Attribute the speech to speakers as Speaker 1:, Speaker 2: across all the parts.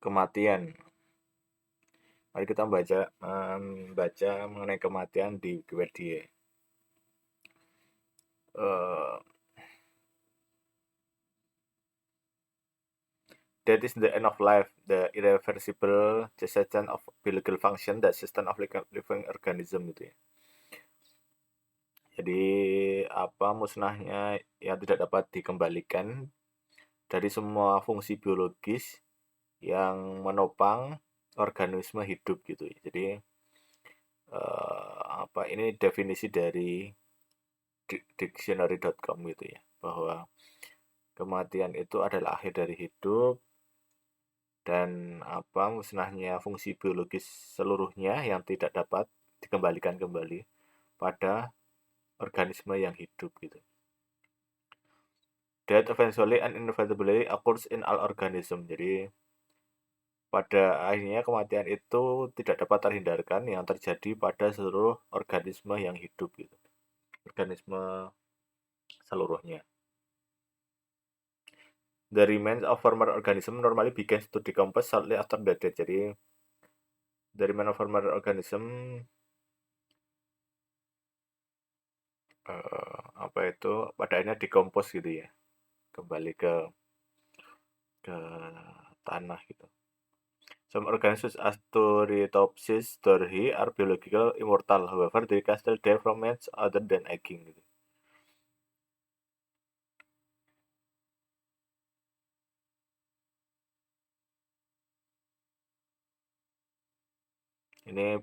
Speaker 1: Kematian. Mari kita membaca mengenai kematian di Wikipedia. Death is the end of life, the irreversible cessation of biological function, the system of living organism gitu ya. Jadi musnahnya yang tidak dapat dikembalikan dari semua fungsi biologis yang menopang organisme hidup gitu ya. Jadi ini definisi dari dictionary.com gitu ya, bahwa kematian itu adalah akhir dari hidup dan musnahnya fungsi biologis seluruhnya yang tidak dapat dikembalikan kembali pada organisme yang hidup gitu. Death eventually and inevitably occurs in all organism. Jadi pada akhirnya kematian itu tidak dapat terhindarkan yang terjadi pada seluruh organisme yang hidup gitu. Organisme seluruhnya. The remains of former organism normally begins to decompose shortly after the death. Jadi the remains of former organism pada akhirnya decompose gitu ya, kembali ke tanah gitu. Some organisms as Turritopsis dorhi are biologically immortal. However, they can still die from means other than aging gitu. Ini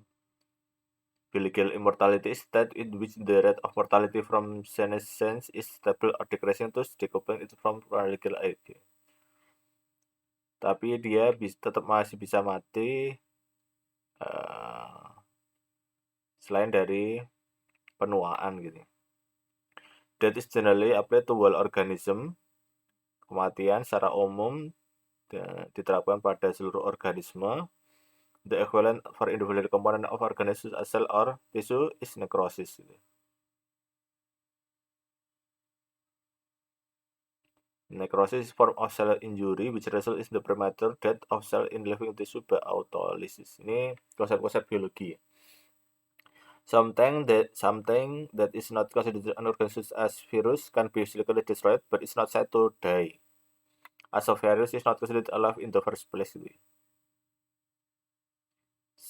Speaker 1: biological immortality is that in which the rate of mortality from senescence is stable or decreasing to decoupling it from biological age. Tapi dia tetap masih bisa mati selain dari penuaan gitu. Death is generally applied to all organism. Kematian secara umum diterapkan pada seluruh organisme. The equivalent for individual component of organism, a cell or tissue, is necrosis. Necrosis is a form of cell injury which results in the premature death of cell in living tissue by autolysis. Ini konsep-konsep biologi. Something that is not considered an organism as virus can be physically destroyed, but it's not said to die, as a virus is not considered alive in the first place.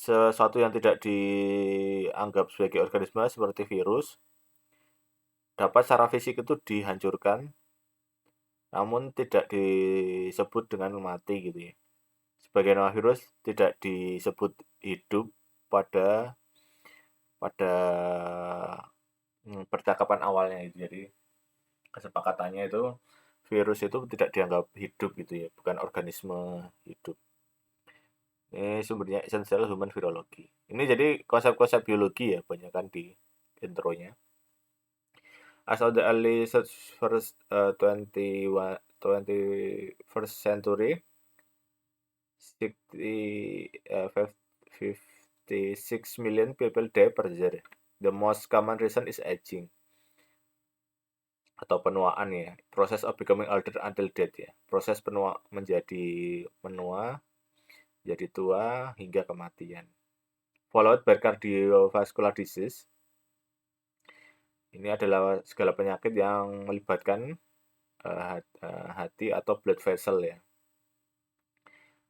Speaker 1: Sesuatu yang tidak dianggap sebagai organisme seperti virus dapat secara fisik itu dihancurkan, namun tidak disebut dengan mati gitu ya. Sebagian virus tidak disebut hidup pada percakapan awalnya itu. Jadi kesepakatannya itu virus itu tidak dianggap hidup gitu ya, bukan organisme hidup. Ini sumbernya Essential Human Virology. Ini jadi konsep-konsep biologi ya, banyak kan di intronya. As of the early first 21st century, 56 million people die per year. The most common reason is aging atau penuaan ya. Process of becoming older until death ya. Proses menjadi menua, jadi tua hingga kematian. Followed by cardiovascular disease. Ini adalah segala penyakit yang melibatkan hati atau blood vessel ya.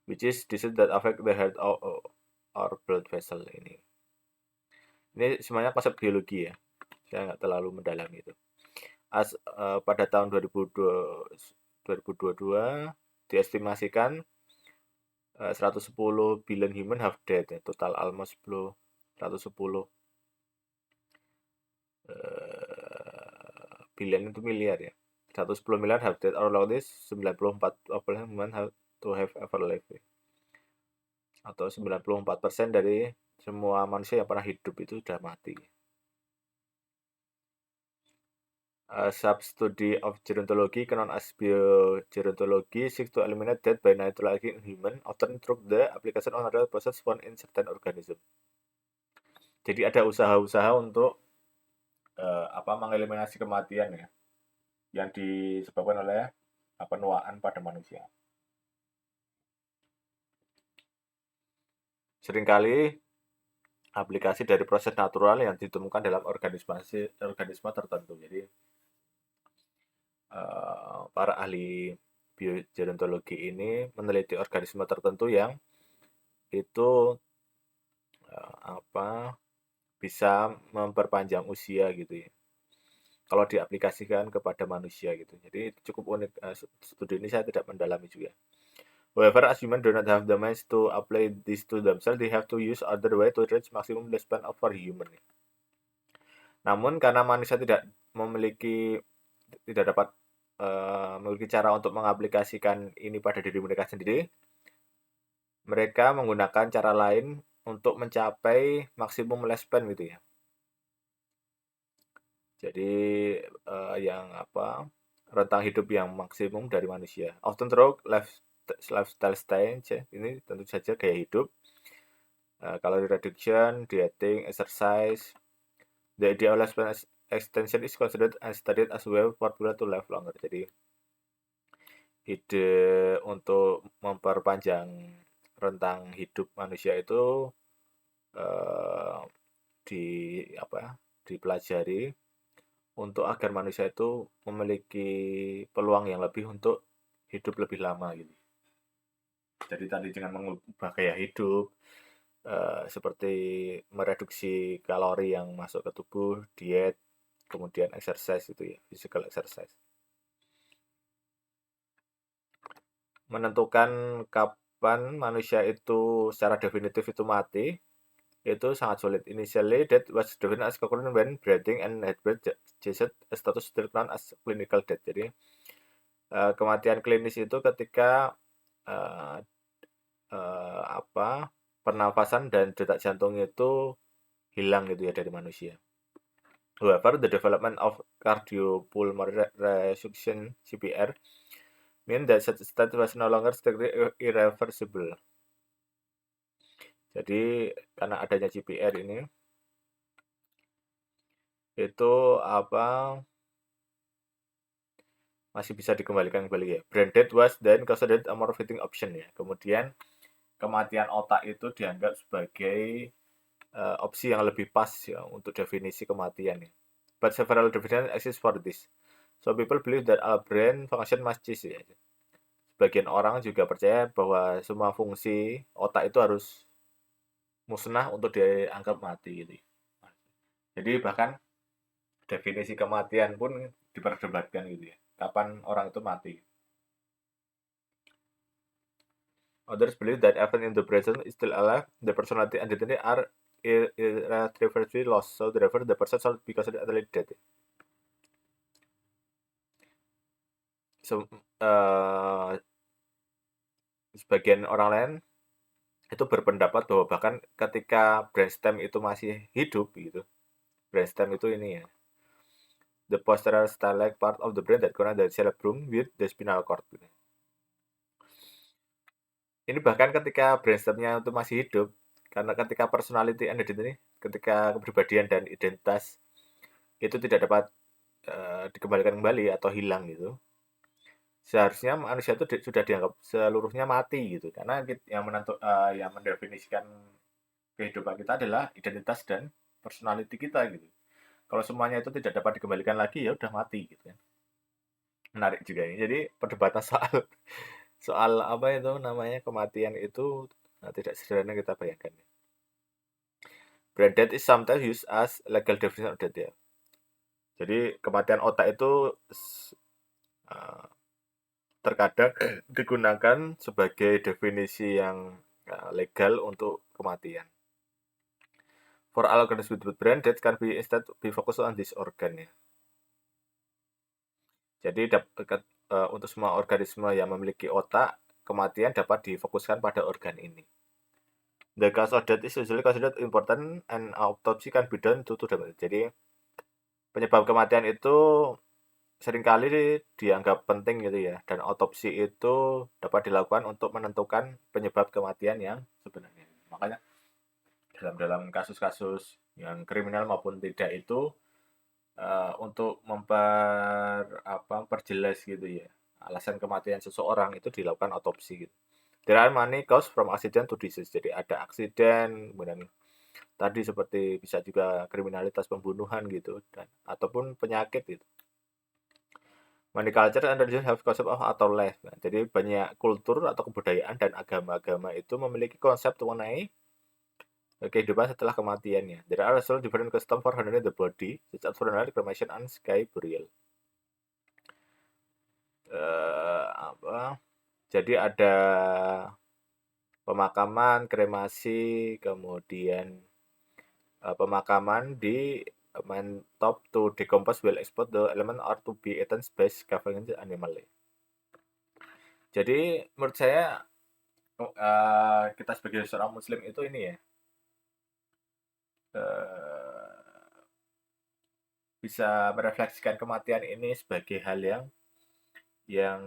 Speaker 1: Which is disease that affect the heart or blood vessel ini. Ini semuanya konsep biologi ya. Saya nggak terlalu mendalami itu. Pada tahun 2022 diestimasikan 110 billion human have died ya. Total almost 110 billion itu miliar ya. 110 miliar have died or like this 94 human have to have ever lived ya. Atau 94% dari semua manusia yang pernah hidup itu sudah mati. Sub-study of gerontology known as biogerontology seeks to eliminate death by naturalizing in human, often through the application of natural process found in certain organism. Jadi ada usaha-usaha untuk mengeliminasi kematian ya, yang disebabkan oleh penuaan pada manusia. seringkali aplikasi dari proses natural yang ditemukan dalam organisme tertentu. Jadi para ahli biogerontologi ini meneliti organisme tertentu yang itu bisa memperpanjang usia gitu ya. Kalau diaplikasikan kepada manusia gitu. Jadi cukup unik. Studi ini saya tidak mendalami juga. However, as humans do not have the means to apply this to themselves, they have to use other way to reach maximum lifespan of for human. Namun karena manusia tidak dapat memiliki cara untuk mengaplikasikan ini pada diri mereka sendiri, mereka menggunakan cara lain untuk mencapai maksimum lifespan gitu ya. Jadi rentang hidup yang maksimum dari manusia. Often through lifestyle stage, ini tentu saja gaya hidup, calorie reduction, dieting, exercise. The idea of lifespan extension is considered and studied as well for people to live longer. Jadi ide untuk memperpanjang rentang hidup manusia itu dipelajari untuk agar manusia itu memiliki peluang yang lebih untuk hidup lebih lama gitu. Jadi tadi dengan mengubah gaya hidup, seperti mereduksi kalori yang masuk ke tubuh, diet, kemudian exercise itu ya, physical exercise. Menentukan kapan manusia itu secara definitif itu mati, itu sangat sulit. Initially, death was defined as occurring when breathing and heartbeat ceased, a status still known as clinical death. Jadi, kematian klinis itu ketika pernafasan dan detak jantung itu hilang gitu ya dari manusia. However, the development of cardiopulmonary resuscitation (CPR) mean that such state was no longer strictly irreversible. Jadi karena adanya CPR ini itu masih bisa dikembalikan kembali ya. Brain death was then considered a more fitting option ya. Kemudian kematian otak itu dianggap sebagai opsi yang lebih pas ya untuk definisi kematian ya. But several definitions exist for this. So people believe that our brain function must cease ya. Sebagian orang juga percaya bahwa semua fungsi otak itu harus musnah untuk dianggap mati gitu. Jadi bahkan definisi kematian pun diperdebatkan gitu ya. Kapan orang itu mati? Others believe that even if the person is still alive, the personality and identity are irretrievably lost. So therefore the person should be considered utterly dead. So, sebagian orang lain itu berpendapat bahwa bahkan ketika brainstem itu masih hidup gitu. Brainstem itu ini ya. The posterior stellate part of the brain that connects the cerebrum with the spinal cord. Gitu. Ini bahkan ketika brainstemnya itu masih hidup, karena ketika personality and identity, ketika kepribadian dan identitas itu tidak dapat dikembalikan kembali atau hilang gitu. Seharusnya manusia itu sudah dianggap seluruhnya mati gitu, karena yang mendefinisikan kehidupan kita adalah identitas dan personality kita gitu. Kalau semuanya itu tidak dapat dikembalikan lagi ya udah mati gitu kan. Menarik juga ini. Jadi perdebatan soal apa itu namanya kematian itu tidak sederhana kita bayangkan. Brain death is sometimes used as legal definition of death ya. Jadi kematian otak itu terkadang digunakan sebagai definisi yang legal untuk kematian. For all organisms with brain, death can be instead be focused on this organ ya. Jadi untuk semua organisme yang memiliki otak, kematian dapat difokuskan pada organ ini. The cause of death is usually considered important and autopsy can be done to them. Jadi penyebab kematian itu seringkali dianggap penting gitu ya, dan otopsi itu dapat dilakukan untuk menentukan penyebab kematian yang sebenarnya. Makanya dalam kasus-kasus yang kriminal maupun tidak itu untuk memperjelas gitu ya alasan kematian seseorang itu dilakukan otopsi gitu. There are many cause from accident to disease. Jadi ada aksiden, kemudian tadi seperti bisa juga kriminalitas pembunuhan gitu dan ataupun penyakit gitu. Many culture and religion have concept of atau life. Nah, jadi banyak kultur atau kebudayaan dan agama-agama itu memiliki konsep mengenai kehidupan setelah kematiannya. There are also different custom for honoring the body, such as funeral, cremation, and sky burial. Apa? Jadi ada pemakaman, kremasi, kemudian pemakaman di top to decompose will expose the element or to be eaten by scavenging animal. Jadi menurut saya kita sebagai seorang muslim itu ini ya bisa merefleksikan kematian ini sebagai hal yang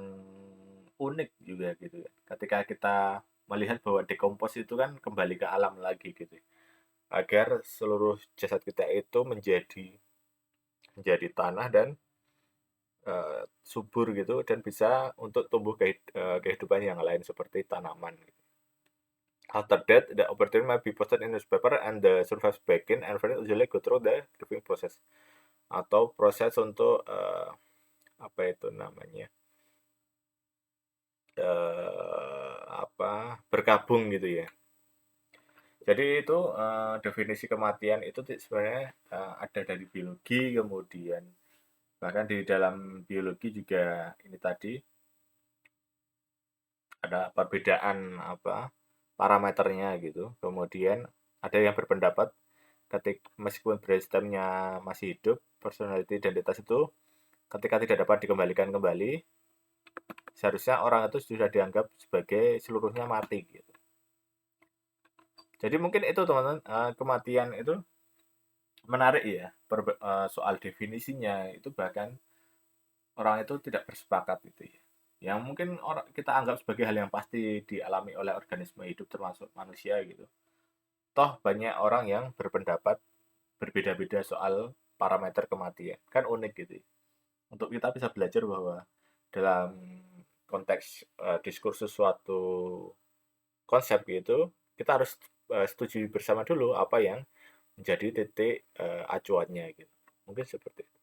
Speaker 1: unik juga gitu ya. Ketika kita melihat bahwa dekompos itu kan kembali ke alam lagi gitu. Agar seluruh jasad kita itu menjadi tanah dan subur gitu dan bisa untuk tumbuh kehidupan yang lain seperti tanaman. After that, the opportunity might be posted in newspaper and the survivors back in and usually go through the grieving process atau proses untuk apa itu namanya berkabung gitu ya. Jadi itu definisi kematian itu sebenarnya ada dari biologi, kemudian bahkan di dalam biologi juga ini tadi ada perbedaan parameternya gitu. Kemudian ada yang berpendapat meskipun brainstemnya masih hidup, personality identitas itu ketika tidak dapat dikembalikan kembali, seharusnya orang itu sudah dianggap sebagai seluruhnya mati gitu. Jadi mungkin itu teman-teman, kematian itu menarik ya, soal definisinya itu bahkan orang itu tidak bersepakat gitu ya. Yang mungkin kita anggap sebagai hal yang pasti dialami oleh organisme hidup termasuk manusia gitu. Toh banyak orang yang berpendapat berbeda-beda soal parameter kematian. Kan unik gitu ya. Untuk kita bisa belajar bahwa dalam konteks diskursus suatu konsep gitu, kita harus setuju bersama dulu apa yang menjadi titik acuannya gitu. Mungkin seperti itu.